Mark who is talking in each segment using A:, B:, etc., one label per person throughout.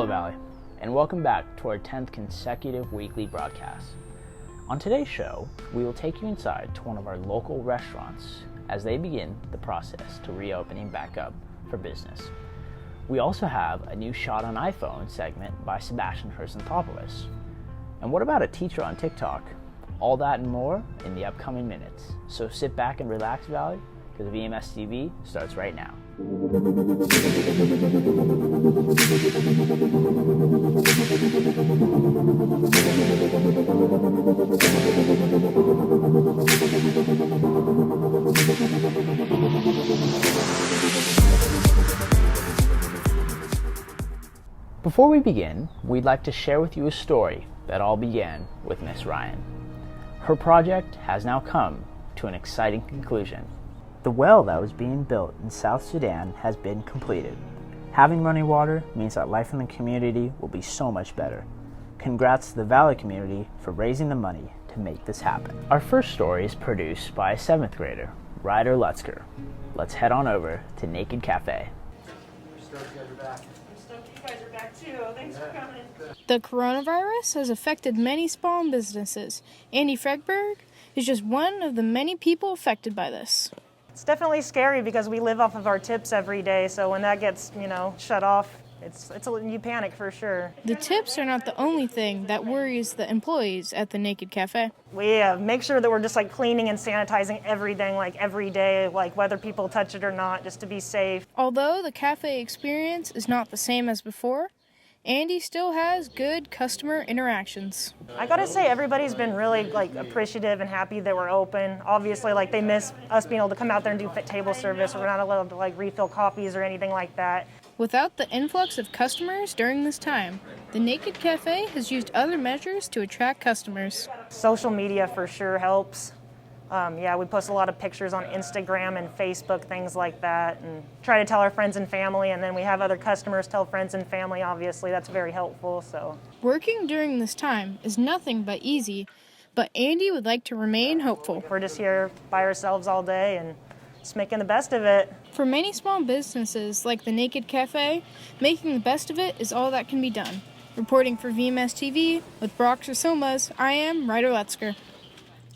A: Valley, and welcome back to our 10th consecutive weekly broadcast. On today's show, we will take you inside to one of our local restaurants as they begin the process to reopening back up for business. We also have a new Shot on iPhone segment by Sebastian Herzenthopoulos. And what about a teacher on TikTok? All that and more in the upcoming minutes. So sit back and relax, Valley, because VMSTV starts right now. Before we begin, we'd like to share with you a story that all began with Miss Ryan. Her project has now come to an exciting conclusion. The well that was being built in South Sudan has been completed. Having running water means that life in the community will be so much better. Congrats to the Valley community for raising the money to make this happen. Our first story is produced by a 7th grader, Ryder Lutzker. Let's head on over to Naked Cafe.
B: We're stoked you guys are back.
C: I'm stoked you guys are back too. Thanks for coming.
D: The coronavirus has affected many small businesses. Andy Fregberg is just one of the many people affected by this.
C: It's definitely scary because we live off of our tips every day, so when that gets, shut off, you panic for sure.
D: The tips are not the only thing that worries the employees at the Naked Cafe.
C: We make sure that we're just cleaning and sanitizing everything every day, whether people touch it or not, just to be safe.
D: Although the cafe experience is not the same as before, Andy still has good customer interactions.
C: I gotta say, everybody's been really appreciative and happy that we're open. Obviously, they miss us being able to come out there and do table service. We're not allowed to refill coffees or anything like that.
D: Without the influx of customers during this time, the Naked Cafe has used other measures to attract customers.
C: Social media for sure helps. We post a lot of pictures on Instagram and Facebook, things like that, and try to tell our friends and family, and then we have other customers tell friends and family, obviously. That's very helpful. So
D: working during this time is nothing but easy, but Andy would like to remain hopeful.
C: We're just here by ourselves all day and just making the best of it.
D: For many small businesses like the Naked Cafe, making the best of it is all that can be done. Reporting for VMSTV with Brock Somas, I am Ryder Lutzker.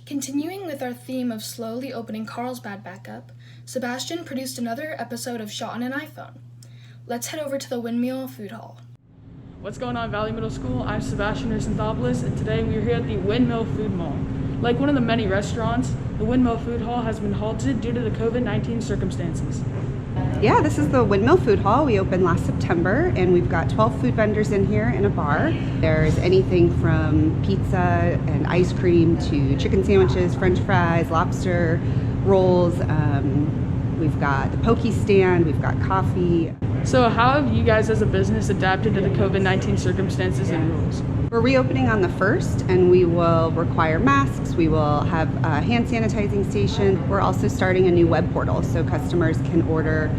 E: Continuing with our theme of slowly opening Carlsbad back up, Sebastian produced another episode of Shot on an iPhone. Let's head over to the Windmill Food Hall.
F: What's going on, Valley Middle School? I'm Sebastian Herzenthopoulos, and today we are here at the Windmill Food Mall. Like one of the many restaurants, the Windmill Food Hall has been halted due to the COVID-19 circumstances.
G: Yeah, this is the Windmill Food Hall. We opened last September, and we've got 12 food vendors in here and a bar. There's anything from pizza and ice cream to chicken sandwiches, french fries, lobster rolls. We've got the poke stand, we've got coffee.
F: So how have you guys as a business adapted to the COVID-19 circumstances and rules?
G: We're reopening on the 1st, and we will require masks. We will have a hand sanitizing station. We're also starting a new web portal so customers can order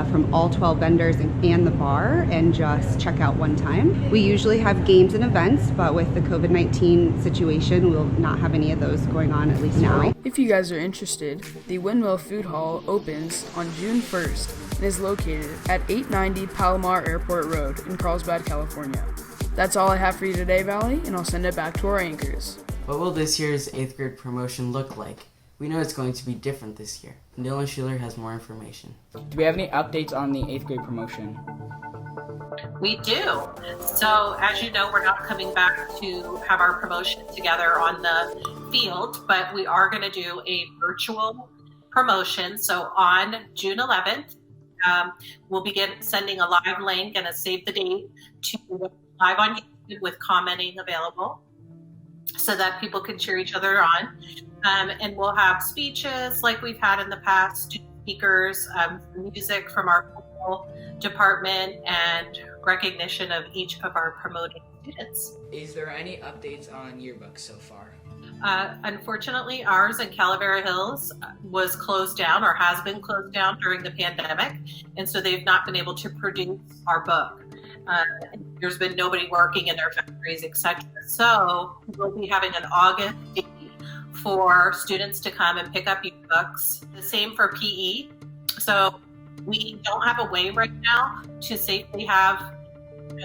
G: from all 12 vendors and the bar and just check out one time. We usually have games and events, but with the COVID-19 situation, we'll not have any of those going on, at least now.
F: If you guys are interested, the Windmill Food Hall opens on June 1st and is located at 890 Palomar Airport Road in Carlsbad, California. That's all I have for you today, Valley, and I'll send it back to our anchors.
H: What will this year's 8th grade promotion look like? We know it's going to be different this year. Dylan Schuler has more information.
A: Do we have any updates on the 8th grade promotion?
I: We do. So as you know, we're not coming back to have our promotion together on the field, but we are going to do a virtual promotion. So on June 11th, we'll begin sending a live link and a save the date to live on YouTube with commenting available so that people can cheer each other on. And we'll have speeches like we've had in the past, speakers, music from our local department, and recognition of each of our promoting students.
A: Is there any updates on yearbooks so far?
I: Unfortunately, ours in Calavera Hills was closed down or has been closed down during the pandemic, and so they've not been able to produce our book. There's been nobody working in their factories, etc. So we'll be having an August date for students to come and pick up ebooks. The same for PE. So we don't have a way right now to safely have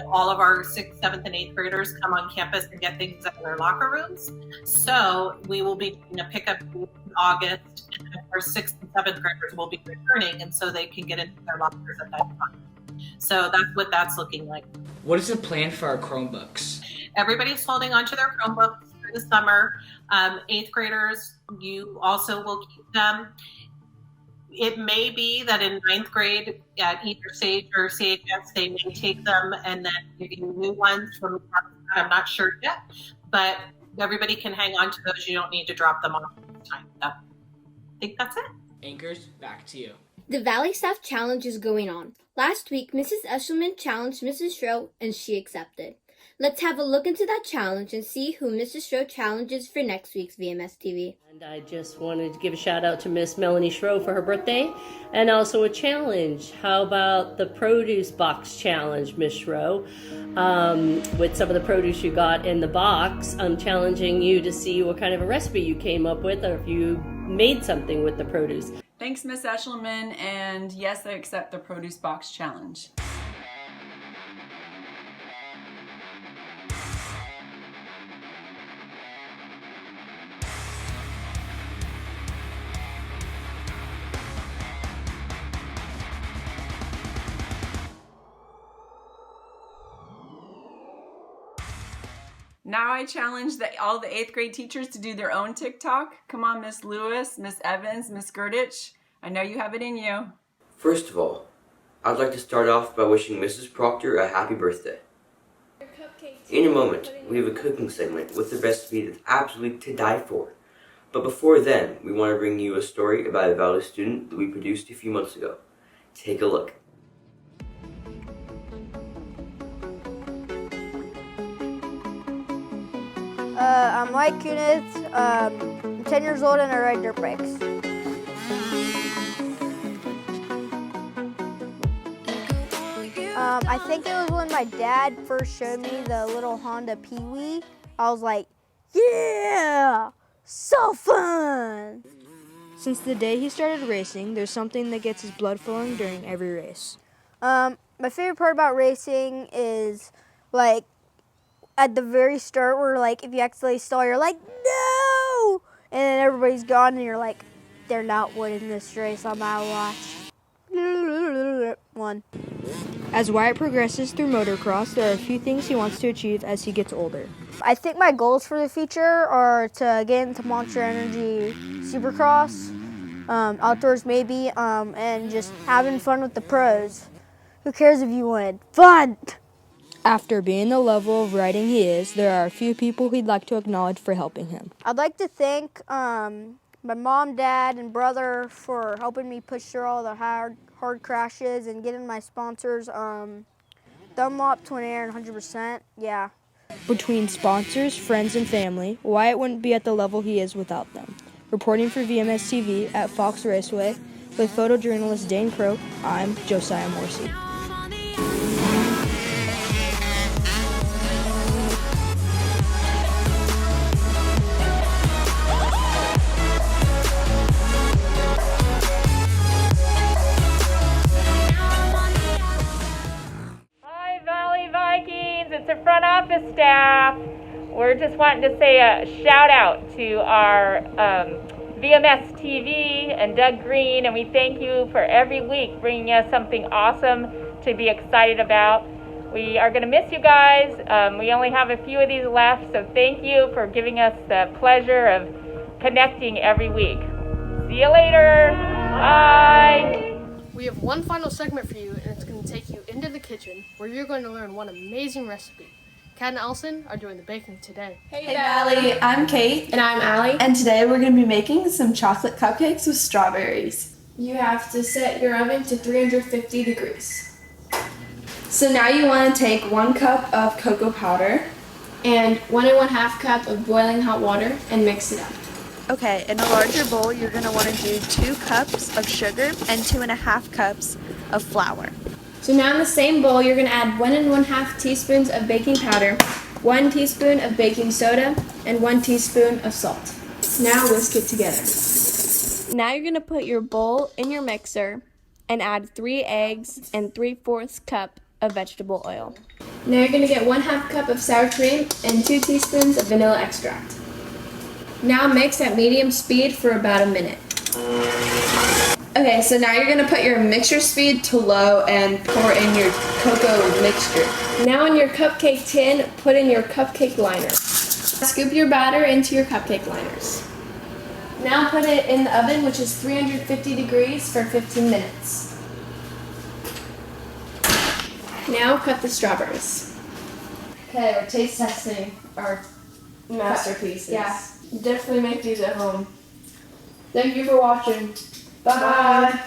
I: all of our 6th, 7th, and 8th graders come on campus and get things out of their locker rooms. So we will be doing a pickup in August, and our 6th and 7th graders will be returning, and so they can get into their lockers at that time. So that's what that's looking like.
B: What is the plan for our Chromebooks?
I: Everybody's holding onto their Chromebooks for the summer. 8th graders, you also will keep them. It may be that in 9th grade at either Sage or CHS, they may take them and then give you new ones from, I'm not sure yet, but everybody can hang on to those. You don't need to drop them off this time. So I think that's it.
B: Anchors, back to you.
J: The Valley Staff Challenge is going on. Last week, Mrs. Eshelman challenged Mrs. Stroh, and she accepted. Let's have a look into that challenge and see who Mrs. Stroh challenges for next week's VMSTV.
K: And I just wanted to give a shout out to Miss Melanie Stroh for her birthday, and also a challenge. How about the produce box challenge, Miss Stroh? With some of the produce you got in the box, I'm challenging you to see what kind of a recipe you came up with, or if you made something with the produce.
F: Thanks, Miss Eshelman, and yes, I accept the produce box challenge. Now I challenge all the 8th grade teachers to do their own TikTok. Come on, Miss Lewis, Miss Evans, Miss Girdich. I know you have it in you.
L: First of all, I'd like to start off by wishing Mrs. Proctor a happy birthday. In a moment, we have a cooking segment with the recipe that's absolutely to die for. But before then, we want to bring you a story about a Valley student that we produced a few months ago. Take a look.
M: I'm Mike Kunitz, I'm 10 years old and I ride dirt bikes. I think it was when my dad first showed me the little Honda Pee-wee. I was like, yeah, so fun!
N: Since the day he started racing, there's something that gets his blood flowing during every race.
M: My favorite part about racing is like at the very start where like if you accidentally stall, you're like, no! And then everybody's gone and you're like, they're not winning this race on my watch. One.
N: As Wyatt progresses through motocross, there are a few things he wants to achieve as he gets older.
M: I think my goals for the future are to get into Monster Energy Supercross, outdoors maybe, and just having fun with the pros. Who cares if you win? Fun!
N: After being the level of riding he is, there are a few people he'd like to acknowledge for helping him.
M: I'd like to thank my mom, dad, and brother for helping me push through all the hard crashes and getting my sponsors, Dunlop, Twin Air, and 100%, yeah.
N: Between sponsors, friends, and family, Wyatt wouldn't be at the level he is without them. Reporting for VMSTV at Fox Raceway, with photojournalist Dane Crow, I'm Josiah Morrissey.
O: It's the front office staff. We're just wanting to say a shout out to our VMS TV and Doug Green, and we thank you for every week bringing us something awesome to be excited about. We are going to miss you guys. We only have a few of these left, so thank you for giving us the pleasure of connecting every week. See you later. Bye.
P: We have one final segment for you, and it's going to take you into the kitchen where you're going to learn one amazing recipe. Kat and Allison are doing the baking today.
Q: Hey Valley, I'm Kate. And I'm Allie. And today we're going to be making some chocolate cupcakes with strawberries. You have to set your oven to 350 degrees. So now you want to take 1 cup of cocoa powder and 1 1/2 cup of boiling hot water and mix it up.
R: Okay, in a larger bowl, you're going to want to do 2 cups of sugar and 2 1/2 cups of flour.
Q: So now in the same bowl, you're going to add 1 1/2 teaspoons of baking powder, 1 teaspoon of baking soda, and 1 teaspoon of salt. Now whisk it together.
R: Now you're going to put your bowl in your mixer and add 3 eggs and 3/4 cup of vegetable oil.
Q: Now you're going to get 1/2 cup of sour cream and 2 teaspoons of vanilla extract. Now mix at medium speed for about a minute. Okay, so now you're going to put your mixture speed to low and pour in your cocoa mixture. Now in your cupcake tin, put in your cupcake liner. Scoop your batter into your cupcake liners. Now put it in the oven, which is 350 degrees for 15 minutes. Now cut the strawberries. Okay, we're taste testing our masterpieces. Yeah, definitely make these at home. Thank you for watching. Bye.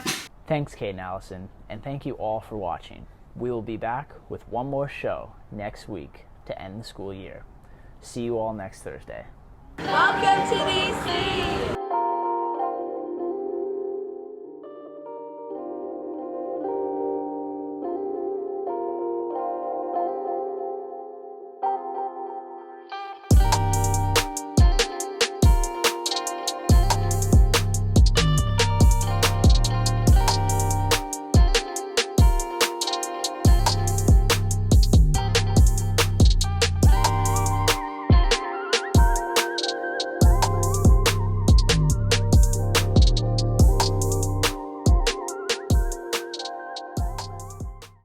A: Thanks, Kate and Allison, and thank you all for watching. We will be back with one more show next week to end the school year. See you all next Thursday.
J: Welcome to VC!